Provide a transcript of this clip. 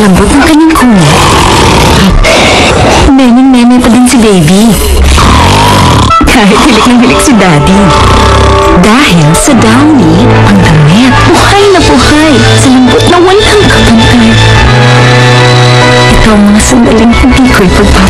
lambot ng kanyang kulay. Neneng-nene pa din si baby. Kahit hilik ng hilik si daddy. Dahil sa Downy, ang damit, buhay na buhay, sa lambot na walang kapantay. Ito ang mga sandaling hindi ko ipagpapalagay.